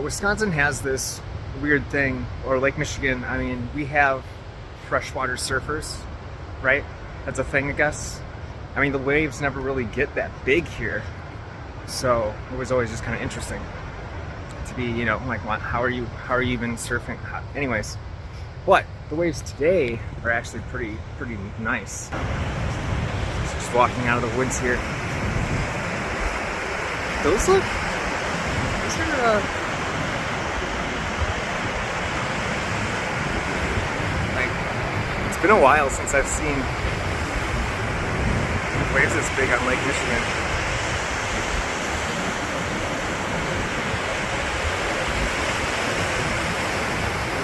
Wisconsin has this weird thing, or Lake Michigan. I mean, we have freshwater surfers, right? That's a thing, I guess. I mean, the waves never really get that big here, so it was always just kind of interesting to be, you know, like, how are you even surfing? Anyways, but the waves today are actually pretty nice. Just walking out of the woods here. Those are like, it's been a while since I've seen waves this big on Lake Michigan.